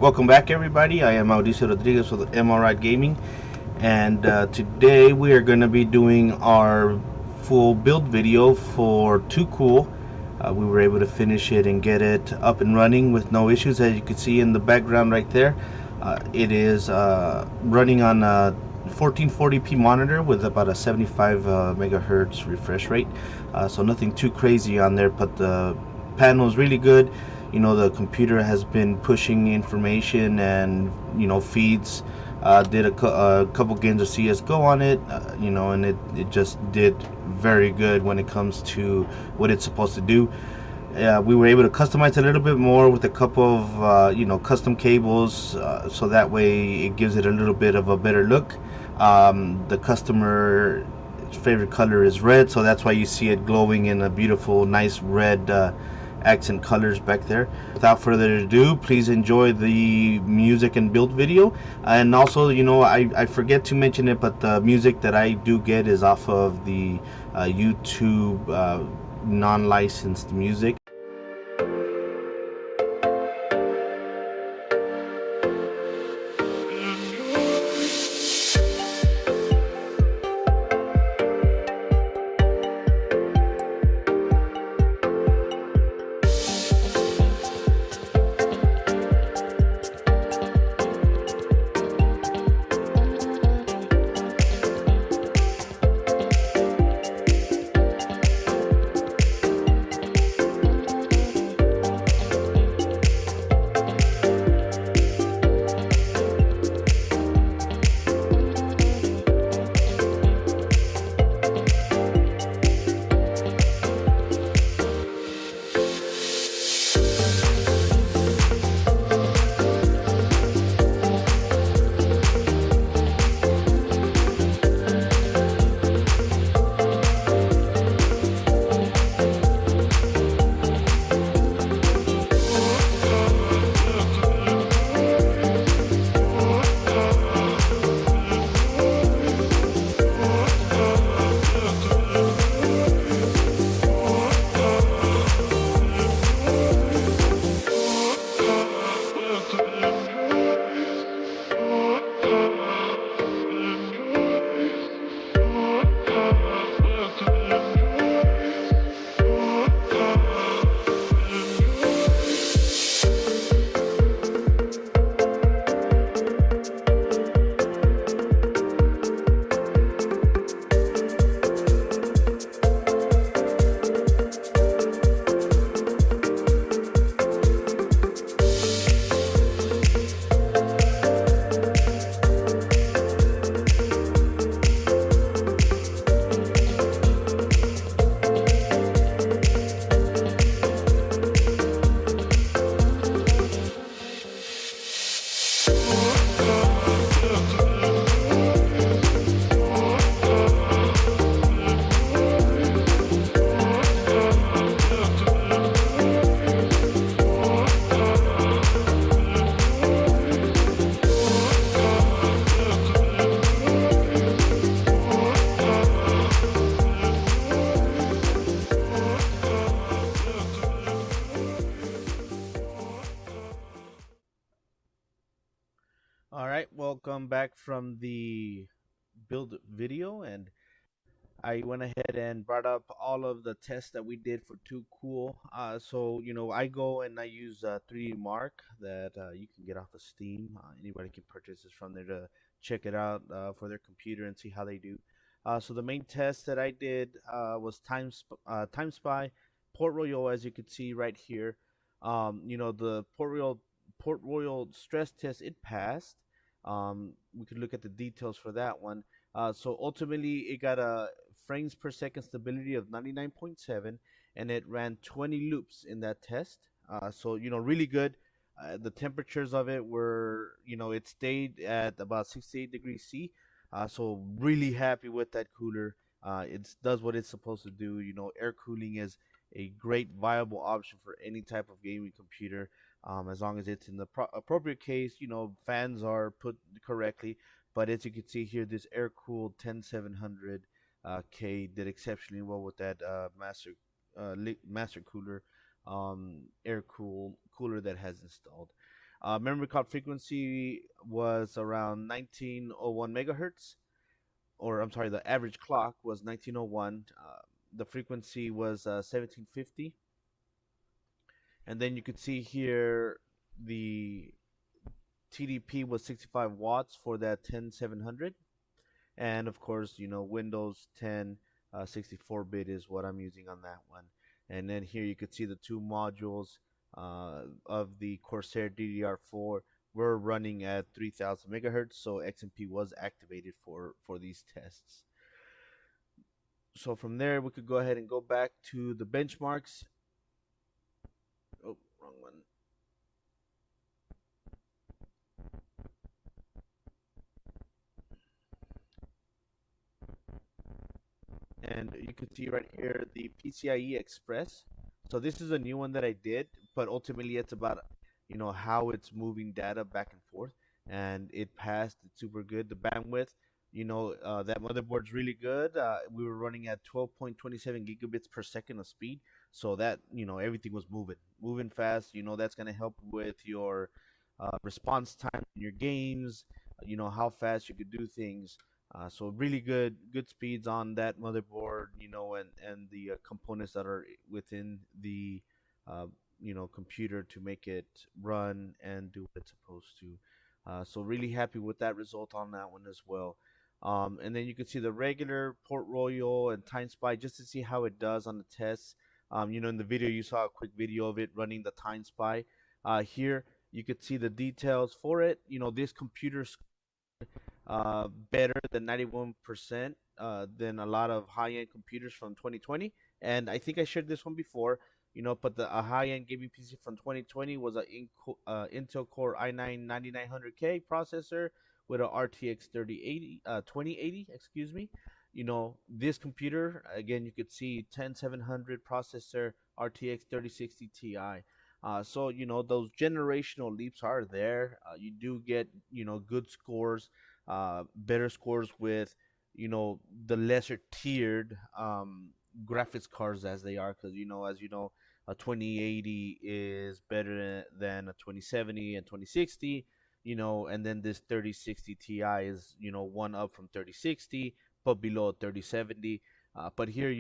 Welcome back, everybody. I am Mauricio Rodriguez with MRI Gaming, and today we are going to be doing our full build video for Too Cool. We were able to finish it and get it up and running with no issues, as you can see in the background right there. It is running on a 1440p monitor with about a 75 megahertz refresh rate, so nothing too crazy on there, but the panel is really good. The computer has been pushing information and feeds. Did a couple games of CS:GO on it, and it just did very good when it comes to what it's supposed to do. We were able to customize a little bit more with a couple of custom cables, so that way it gives it a little bit of a better look. The customer's favorite color is red, so that's why you see it glowing in a beautiful, nice red accent colors back there. Without further ado, please enjoy the music and build video. And also, I forget to mention it, but the music that I do get is off of the YouTube non-licensed music. All right, welcome back from the build video, and I went ahead and brought up all of the tests that we did for Too Cool. So I go and I use 3D Mark that you can get off of Steam. Anybody can purchase this from there to check it out for their computer and see how they do. So the main test that I did was Time Spy, Port Royal, as you can see right here. The Port Royal stress test, it passed. We could look at the details for that one. So ultimately, it got a frames per second stability of 99.7, and it ran 20 loops in that test. So really good. The temperatures of it were, it stayed at about 68 degrees C. So really happy with that cooler. It does what it's supposed to do. Air cooling is a great viable option for any type of gaming computer, as long as it's in the appropriate case. Fans are put correctly. But as you can see here, this air-cooled 10700 K did exceptionally well with that master cooler, cooler that has installed. Memory card frequency was around 1901 megahertz, or I'm sorry, the average clock was 1901. The frequency was 1750, and then you could see here the TDP was 65 watts for that 10700, and of course, Windows 10 64-bit is what I'm using on that one. And then here you could see the two modules of the Corsair DDR4 were running at 3000 megahertz, so XMP was activated for these tests. So from there, we could go ahead and go back to the benchmarks. Oh, wrong one. And you can see right here the PCIe Express. So this is a new one that I did, but ultimately it's about how it's moving data back and forth, and it passed. It's super good. The bandwidth, that motherboard's really good. We were running at 12.27 gigabits per second of speed, so that everything was moving fast. That's gonna help with your response time in your games. How fast you could do things. So really good speeds on that motherboard, and the components that are within the uh, computer to make it run and do what it's supposed to. So really happy with that result on that one as well. And then you can see the regular Port Royal and Time Spy just to see how it does on the tests. In the video you saw a quick video of it running the Time Spy. Here you could see the details for it. This computer better than 91% than a lot of high-end computers from 2020. And I think I shared this one before, but a high-end gaming PC from 2020 was a Intel Core i9 9900K processor with a RTX 2080, excuse me. This computer, again, you could see 10700 processor, RTX 3060 Ti. So those generational leaps are there. You do get good scores, better scores with the lesser tiered graphics cards as they are, because a 2080 is better than a 2070 and 2060. And then this 3060 Ti is one up from 3060 but below 3070. But here,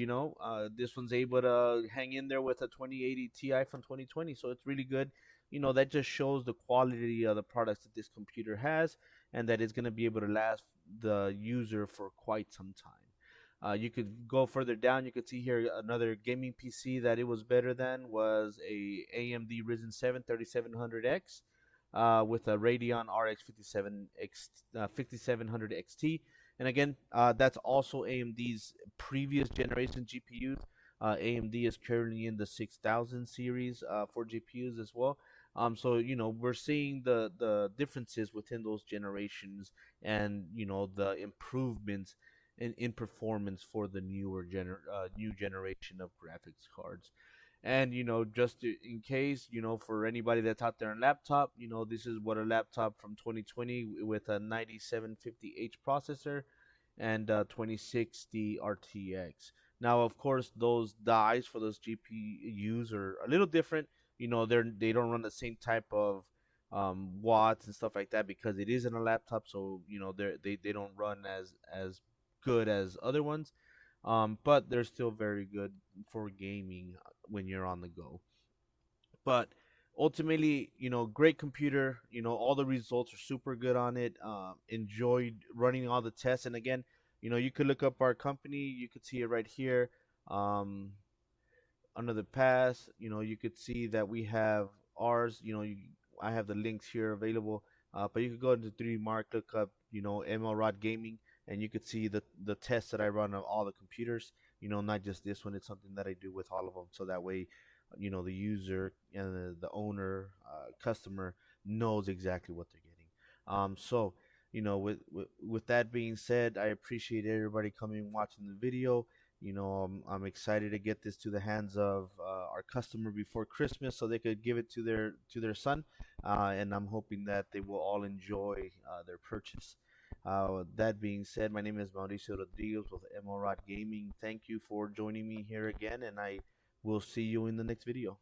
this one's able to hang in there with a 2080 Ti from 2020, so it's really good. That just shows the quality of the products that this computer has, and that it's going to be able to last the user for quite some time. You could go further down. You could see here another gaming PC that it was better than was a AMD Ryzen 7 3700X with a Radeon RX 5700 XT. And again, that's also AMD's previous generation GPUs. AMD is currently in the 6000 series for GPUs as well. So we're seeing the differences within those generations, and the improvements in performance for the new generation of graphics cards. And just in case, for anybody that's out there on laptop, this is what a laptop from 2020 with a 9750H processor and 2060 RTX. Now, of course, those dies for those GPUs are a little different. They don't run the same type of watts and stuff like that, because it is in a laptop. So they don't run as good as other ones. But they're still very good for gaming when you're on the go. But ultimately, great computer. All the results are super good on it. Enjoyed running all the tests. And again, you could look up our company. You could see it right here. Under the pass, you could see that we have ours. I have the links here available. But you could go into 3D Mark, look up, MLRod Gaming, and you could see the tests that I run on all the computers. Not just this one. It's something that I do with all of them, so that way, the user and the owner, customer knows exactly what they're getting. So, with that being said, I appreciate everybody coming and watching the video. I'm excited to get this to the hands of our customer before Christmas, so they could give it to their son, and I'm hoping that they will all enjoy their purchase. That being said, my name is Mauricio Rodriguez with Emerald Gaming. Thank you for joining me here again, and I will see you in the next video.